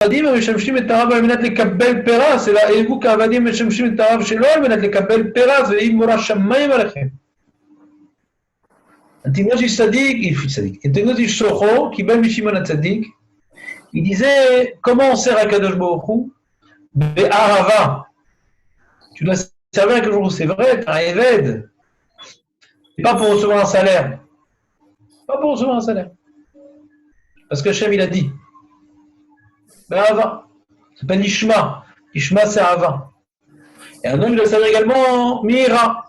העבדים המשמשים את הרב על מנת לקבל פרס, אלא הוו כעבדים המשמשים את הרב שלו על מנת לקבל פרס, ואם מורא שמיים עליכם. Antignos Ish Socho, qui belle Mishimon Hatzadik, il disait comment on sert à Kadosh Baruch Hu Be'arava. Tu dois servir à Kadosh Baruch Hu, c'est vrai, t'as un Eved. Et pas pour recevoir un salaire. Pas pour recevoir un salaire. Parce que Hachem il a dit Be'arava. C'est pas Nishma. Nishma c'est Ava. Et un homme il doit servir également Mira.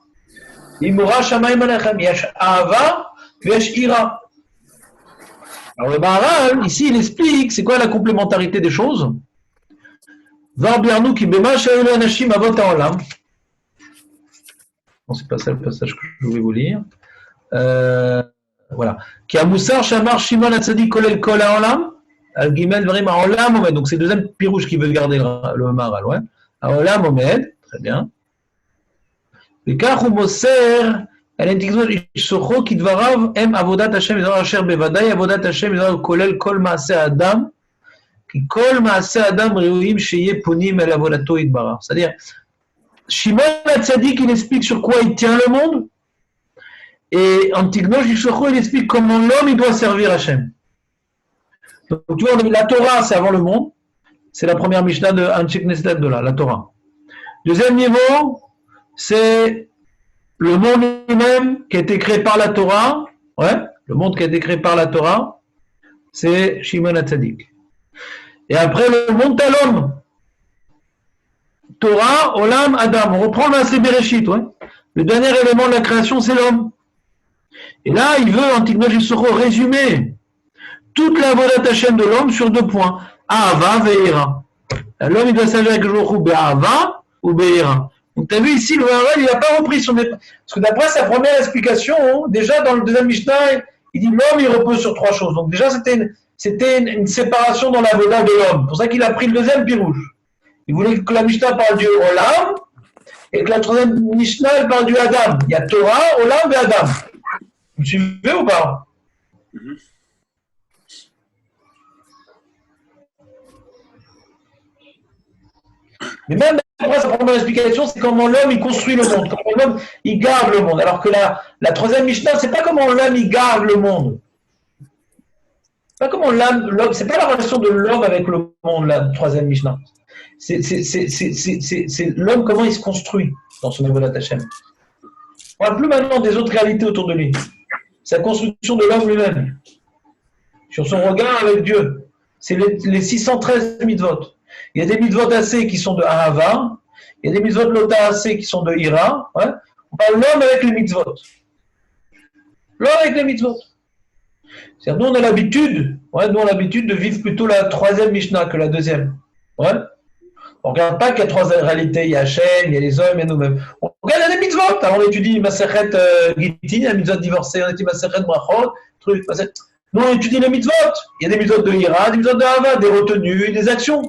Imura Shamayim Alechem, Yesh Ahava, Yesh Ira. Alors le Maharal, ici, il explique c'est quoi la complémentarité des choses. Varbiarnu ki bema sha'elu anashim avot ha'olam. Bon, c'est pas ça le passage que je voulais vous lire. Voilà. Ki amusar shamar Shimon Hatzadik kolel kol ha'olam, al gimel dvarim ha'olam omed. Donc c'est le deuxième pirouche qui veut garder le Maharal, ouais. Ha'olam omed, très bien. וכך הוא מוסר על אנטיגנות אישסוכו כדבריו הם עבודת השם ידבר אשר בוודאי עבודת השם ידבר כולל כל מעשה האדם כי כל מעשה האדם ראויים שיהיה פונים אל עבודתו יתברך. C'est-à-dire, Shimon HaTzadik il explique sur quoi il tient le monde et Antignos Ish-Socho il explique comment l'homme il doit servir Hachem. Donc tu vois, la Torah c'est avant le monde, c'est la première Mishnah de Anshek Nestet de la Torah. Deuxième niveau, c'est le monde lui-même qui a été créé par la Torah. Ouais, le monde qui a été créé par la Torah, c'est Shimon HaTzadik. Et après, le monde à l'homme. Torah, Olam, Adam. On reprend le Maaseh Bereshit. Ouais. Le dernier élément de la création, c'est l'homme. Et là, il veut, Antignos Ish-Socho, résumer toute la Avodat Hashem de l'homme sur deux points. Ahava, Ve'ira. L'homme, il doit servir avec le jour Be'ahava ou Be'ira. Donc, tu as vu ici, le Maharal, il n'a pas repris son... Parce que d'après sa première explication, déjà dans le deuxième Mishnah, il dit l'homme, il repose sur trois choses. Donc, déjà, c'était une séparation dans la voda de l'homme. C'est pour ça qu'il a pris le deuxième pirouche. Il voulait que la Mishnah parle du Olam et que la troisième Mishnah, elle parle du Adam. Il y a Torah, Olam et Adam. Vous me suivez ou pas? Mais même après, sa première explication, c'est comment l'homme il construit le monde, comment l'homme il garde le monde. Alors que la troisième Mishnah, c'est pas comment l'homme il garde le monde. C'est pas comment l'homme, c'est pas la relation de l'homme avec le monde, la troisième Mishnah. C'est l'homme comment il se construit dans son Avodat Hashem. On ne parle plus maintenant des autres réalités autour de lui. C'est la construction de l'homme lui-même. Sur son regard avec Dieu. C'est les 613 mitzvot. Il y a des mitzvot assez qui sont de Ahava, il y a des mitzvot lota assez qui sont de Ira. Ouais. On parle l'homme avec les mitzvot. L'homme avec les mitzvot. C'est-à-dire, nous on a l'habitude de vivre plutôt la troisième Mishnah que la deuxième. Ouais. On ne regarde pas qu'il y a trois réalités, il y a Hachem, il y a les hommes, il y a nous-mêmes. On regarde les mitzvot. Alors on étudie Masechet Gittin, la mitzvot divorcée, on étudie Masechet Brachot, truc. Nous on étudie les mitzvot. Il y a des mitzvot de Ira, des mitzvot de Ahava, des retenues, des actions.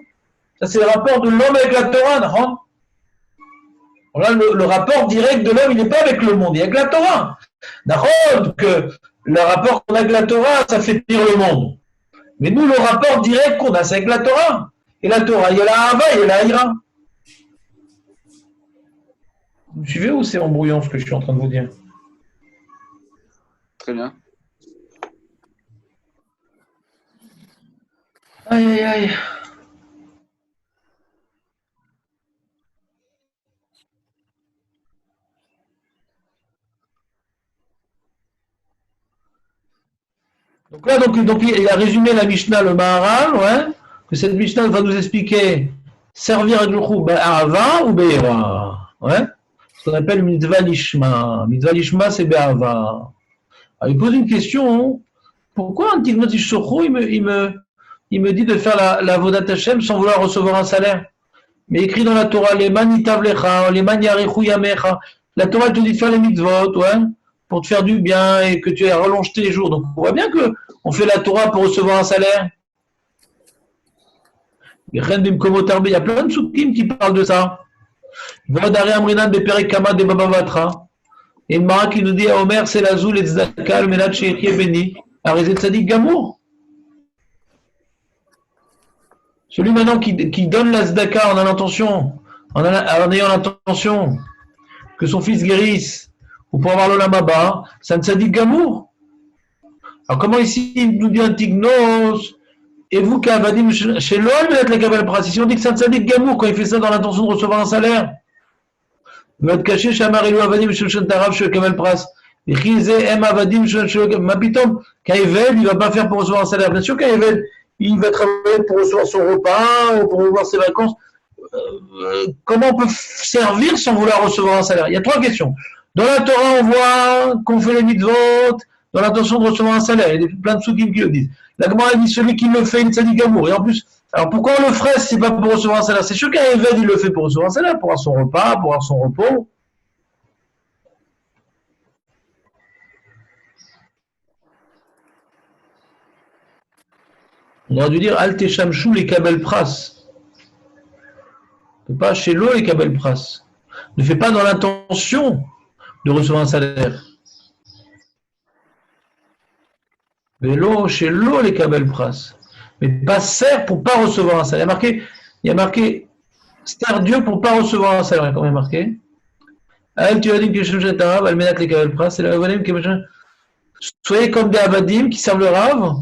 Ça, c'est le rapport de l'homme avec la Torah. Non. Là, le rapport direct de l'homme, il n'est pas avec le monde, il est avec la Torah. D'accord, que le rapport qu'on a avec la Torah, ça fait pire le monde. Mais nous, le rapport direct qu'on a, c'est avec la Torah. Et la Torah, il y a la Hava, il y a la Ira. Vous me suivez ou c'est embrouillant ce que je suis en train de vous dire? Très bien. Aïe, aïe, aïe. Donc là, donc il a résumé la Mishnah, le Maharal, ouais, que cette Mishnah va nous expliquer servir avec le chou Be'ahava ou Be'ira, ouais, ce qu'on appelle Mitzvah Lishma. Mitzvah Lishma, c'est Be'ahava. Alors il pose une question, pourquoi Antignos Ish-Socho, il me dit de faire la Vodat Hashem sans vouloir recevoir un salaire? Mais écrit dans la Torah, les man itavlecha, les man yarichu yamecha. La Torah te dit de faire les mitzvot, ouais, pour te faire du bien et que tu aies rallongé tes jours. Donc on voit bien qu'on fait la Torah pour recevoir un salaire. Il y a plein de soukim qui parlent de ça. Et une Mara qui nous dit à Omer, c'est la zoul et tzedaka, le menad she'yechye beni, arizet tzadik gamour. Celui maintenant qui donne la tzedaka en ayant l'intention que son fils guérisse ou pour avoir l'olam haba, c'est un tzaddik gamour. Alors comment ici il nous dit un tignos et vous qu'avadim chez l'homme vous êtes les kabel pras. Ici on dit que c'est un tzaddik gamour quand il fait ça dans l'intention de recevoir un salaire. Il va être caché chez Amarilou avadim chez le Tarav chez le kabel pras. Et chizé em avadim chez le mapitom. Qu'un évêque il va pas faire pour recevoir un salaire. Bien sûr qu'un évêque il va travailler pour recevoir son repas ou pour recevoir ses vacances. Comment on peut servir sans vouloir recevoir un salaire? Il y a trois questions. Dans la Torah, on voit qu'on fait les mitzvot dans l'intention de recevoir un salaire. Il y a plein de soukim qui le disent. La Gemara dit celui qui le fait, il tzaddik gamour. Et en plus, alors pourquoi on le ferait si c'est pas pour recevoir un salaire? C'est sûr qu'un évêque, il le fait pour recevoir un salaire, pour avoir son repas, pour avoir son repos. On aurait dû dire Al Teshamchou les Kabel Pras. Pas chez l'eau les Kabel Pras. Ne fais pas dans l'intention de recevoir un salaire. Mais l'eau, chez l'eau les Kabel Pras. Mais pas sert pour pas recevoir un salaire. Il y a marqué sert Dieu pour pas recevoir un salaire. Comment il y a marqué? Al tu as dit que je jette arabe, al menak les Kabel Pras, c'est la Avadim qui soyez comme des Avadim qui servent le Rav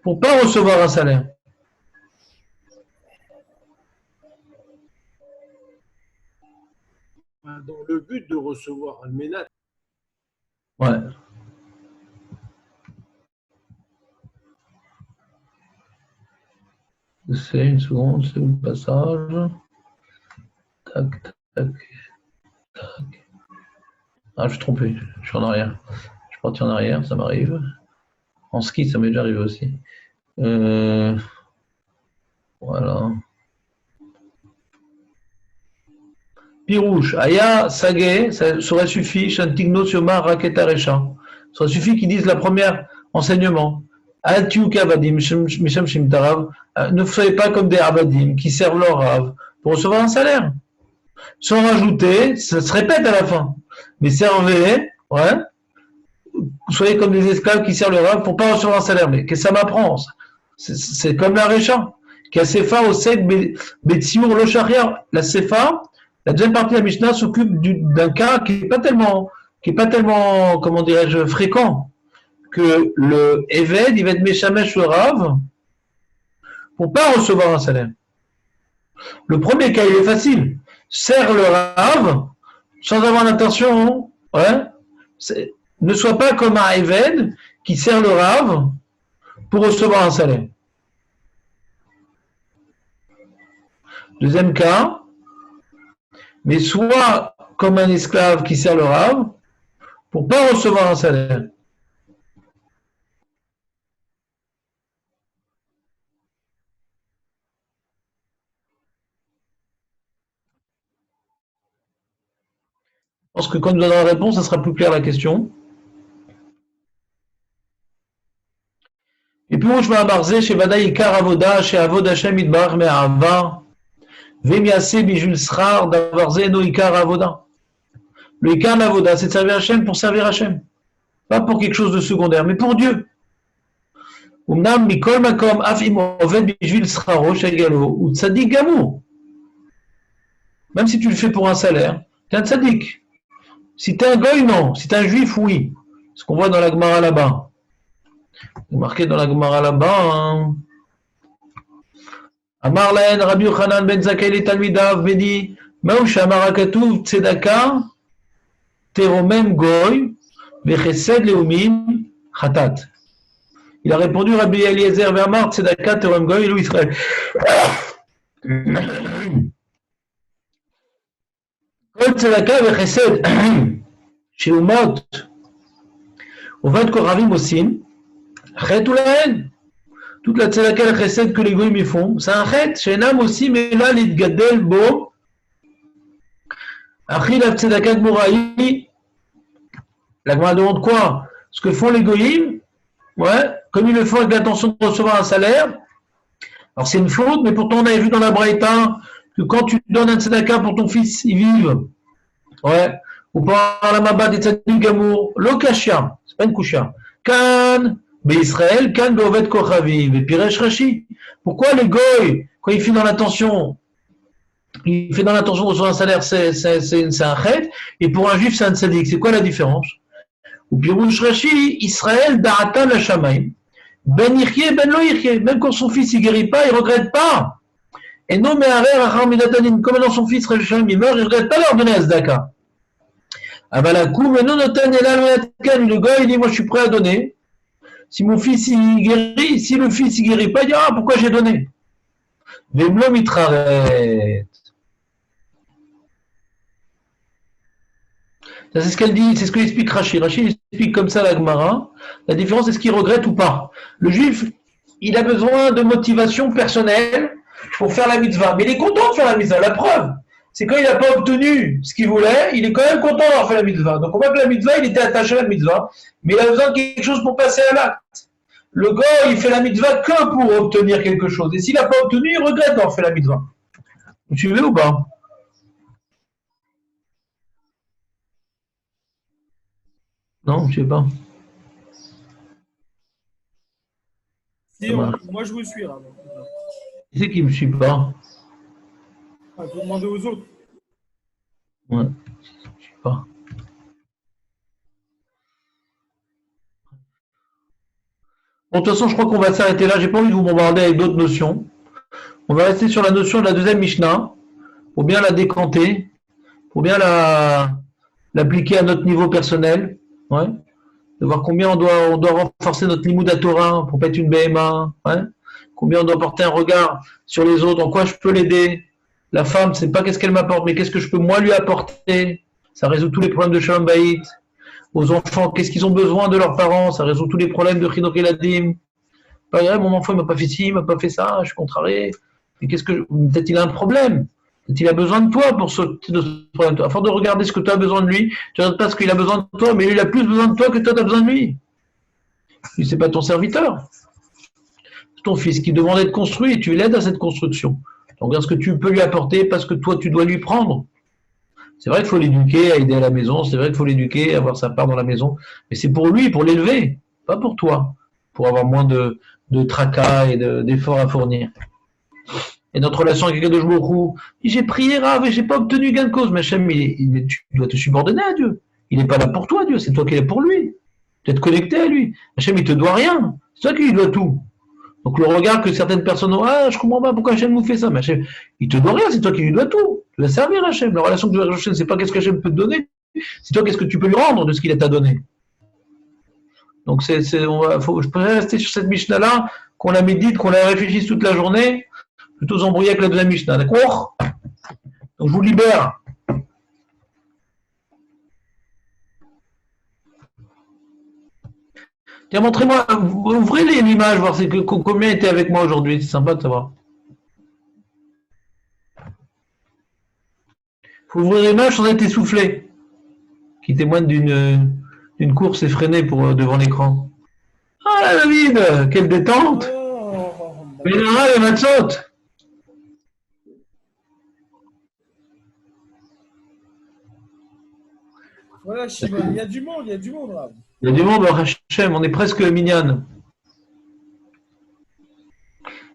pour pas recevoir un salaire. Dans le but de recevoir un ménage. Ouais. C'est une seconde, c'est où le passage? Tac, tac, tac. Ah, je suis trompé, je suis en arrière. Je suis parti en arrière, ça m'arrive. En ski, ça m'est déjà arrivé aussi. Voilà. Pirouche, Aya, Sagé, ça aurait suffi, Shantigno, Sioma, Raketa, Recha. Ça aurait suffi qu'ils disent la première enseignement. Al-Tiuka Vadim, Misham Shimtarav, ne soyez pas comme des Avadim qui servent leur Rav pour recevoir un salaire. Sans rajouter, ça se répète à la fin. Mais servez, ouais, soyez comme des esclaves qui servent leur Rav pour pas recevoir un salaire. Mais qu'est-ce que ça m'apprend? C'est comme la Recha, qui a Sefa au Sek Betsiur Lochariar. La Sefa, la deuxième partie de la Mishnah s'occupe d'un cas qui n'est pas tellement, comment dirais-je, fréquent, que le Eved, il va être Meshamesh le Rav pour pas recevoir un salaire. Le premier cas, il est facile. Sers le Rav sans avoir l'intention, ouais, ne sois pas comme un Eved qui sert le Rav pour recevoir un salaire. Deuxième cas, mais soit comme un esclave qui sert le Rav pour pas recevoir un salaire. Je pense que quand nous donnons la réponse, ça sera plus clair la question. Et puis, je vais abarzer chez Vadaï Ikar Avoda, chez Avod Hashem Idbar Me'ava, Vemiase Bijul Srar, d'Avarze No Ikar Avoda. Le Ikar Avoda, c'est de servir Hashem pour servir Hashem. Pas pour quelque chose de secondaire, mais pour Dieu. Umnam Mikol Makom Afim Oved Bijul Sraro, Shagalo, ou Tzadik Gamou. Même si tu le fais pour un salaire, tu es un Tzadik. Si tu es un goy, non. Si tu es un juif, oui. Ce qu'on voit dans la Gemara là-bas. C'est marqué dans la Gemara là-bas. Amar lahen Rabbi Yochanan ben Zakkai le Talmidav Bedi Ma'u Shamar Hakatuv Tzedaka Teromem Goy Vechesed Leumim Chatat. Il a répondu Rabbi Eliezer Vermar Tzedaka Teromem Goy Louis Israël. Kol Tzedaka Vechesed Sheumot Ovad Koravim Osim Chet ou la haine. Toute la tzedaka la chesed que les goyim font, c'est un chet. Shenam aussi, mais là, l'idgadel bo. Achil la tzedaka gmoraï. La Gemara demande quoi? Ce que font les goyim, ouais, comme ils le font avec l'intention de recevoir un salaire. Alors c'est une faute, mais pourtant on avait vu dans la Braïta que quand tu donnes un tzedaka pour ton fils, il vive. Ouais. Ou par la mabat et tzadik gamour, l'okashia, c'est pas une kusha. Kan. Mais Israël, Kan Beovet Kochavi, et Piresh Rashi. Pourquoi le goy, quand il fait dans l'intention, il fait dans l'intention de recevoir un salaire, c'est un chet, et pour un juif, c'est un tzaddik. C'est quoi la différence? Ou Pirouche Rashi, Israël, Daratan la Shamaim. Ben Yirkie, Ben Lo Yirkie. Même quand son fils ne guérit pas, il ne regrette pas. Et non, mais comme maintenant son fils Racham, il meurt, il ne regrette pas leur donner à Zdaka. Avalakou, mais non, le gars, il dit, moi je suis prêt à donner. Si mon fils il guérit, si le fils il guérit pas, il dit, ah, pourquoi j'ai donné? Vemlo mitraret. Ça, c'est ce qu'elle dit, c'est ce que explique Rachid. Rachid explique comme ça la Gemara. La différence, c'est ce qu'il regrette ou pas. Le juif, il a besoin de motivation personnelle pour faire la mitzvah. Mais il est content de faire la mitzvah. La preuve, c'est quand il n'a pas obtenu ce qu'il voulait, il est quand même content d'avoir fait la mitzvah. Donc on voit que la mitzvah, il était attaché à la mitzvah, mais il a besoin de quelque chose pour passer à l'acte. Le gars, il fait la mitzvah que pour obtenir quelque chose. Et s'il n'a pas obtenu, il regrette d'avoir fait la mitzvah. Vous suivez ou pas? Non, je ne sais pas. Si, moi je vous suis là. Qui c'est qui ne me suit pas? Il faut demander aux autres. Ouais, je ne sais pas. Bon, de toute façon, je crois qu'on va s'arrêter là. J'ai pas envie de vous bombarder avec d'autres notions. On va rester sur la notion de la deuxième Mishnah, pour bien la décanter, pour bien l'appliquer à notre niveau personnel. Ouais. De voir combien on doit renforcer notre limud Torah pour pas être une BMA. Ouais. Combien on doit porter un regard sur les autres, en quoi je peux l'aider. La femme, c'est pas qu'est-ce qu'elle m'apporte, mais qu'est-ce que je peux moi lui apporter. Ça résout tous les problèmes de Shalom Bayit. Aux enfants, qu'est-ce qu'ils ont besoin de leurs parents, ça résout tous les problèmes de Chinoch Eladim. Pas grave, mon enfant il m'a pas fait ci, il m'a pas fait ça, je suis contrarié. Mais peut-être il a un problème. Peut-être il a besoin de toi pour sortir de ce problème. Afin de regarder ce que tu as besoin de lui, tu ne regardes pas ce qu'il a besoin de toi, mais lui il a plus besoin de toi que toi tu as besoin de lui. Lui, c'est pas ton serviteur. C'est ton fils qui demande d'être construit et tu l'aides à cette construction. Donc regarde ce que tu peux lui apporter parce que toi tu dois lui prendre. C'est vrai qu'il faut l'éduquer, à aider à la maison, c'est vrai qu'il faut l'éduquer, à avoir sa part dans la maison, mais c'est pour lui, pour l'élever, pas pour toi, pour avoir moins de tracas et d'efforts à fournir. Et notre relation avec Kadosh Baruch Hu, j'ai prié Rav et j'ai pas obtenu gain de cause, mais Hachem, tu dois te subordonner à Dieu. Il n'est pas là pour toi, Dieu, c'est toi qui es là pour lui. Tu dois être connecté à lui. Hachem, il te doit rien, c'est toi qui lui dois tout. Donc le regard que certaines personnes ont, ah, je comprends pas pourquoi Hachem nous fait ça, mais Hachem, il te doit rien, c'est toi qui lui dois tout. Tu dois servir Hachem. La relation que tu as avec Hachem, c'est pas qu'est-ce que Hachem peut te donner, c'est toi qu'est-ce que tu peux lui rendre de ce qu'il t'a donné. Donc je pourrais rester sur cette Mishnah-là, qu'on la médite, qu'on la réfléchisse toute la journée, plutôt s'embrouiller avec la deuxième Mishnah, d'accord? Donc je vous libère. Tiens, montrez-moi, ouvrez l'image, voir combien était avec moi aujourd'hui, c'est sympa de savoir. Il faut ouvrir l'image sans être essoufflé, qui témoigne d'une course effrénée devant l'écran. Ah là, David, quelle détente! Mais là, les matzot! Voilà, Shimon, il y a du monde là. Il y a du monde, Hachem, on est presque mignonne.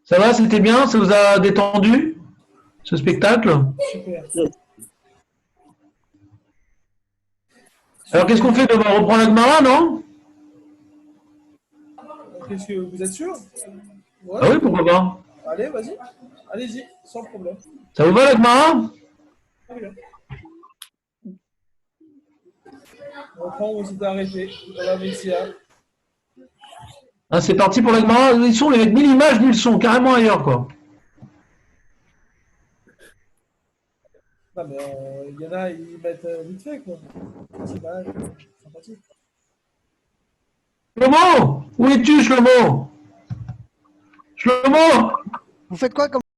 Ça va, c'était bien? Ça vous a détendu, ce spectacle? Super. Alors, qu'est-ce qu'on fait demain? On reprend la Gemara, non? Qu'est-ce que vous êtes sûr? Ouais. Ah oui, pourquoi pas? Allez, vas-y. Allez-y, sans problème. Ça vous va la Gemara? Très bien. On reprend où on s'était arrêté, dans la Messia. Ah, c'est parti pour la Gemara. Ils sont avec ni l'image ni le son, carrément ailleurs, quoi. Non, mais il y en a, ils mettent vite fait, quoi. C'est mal, sympathique. Shlomo! Où es-tu, Shlomo? Shlomo! Vous faites quoi comme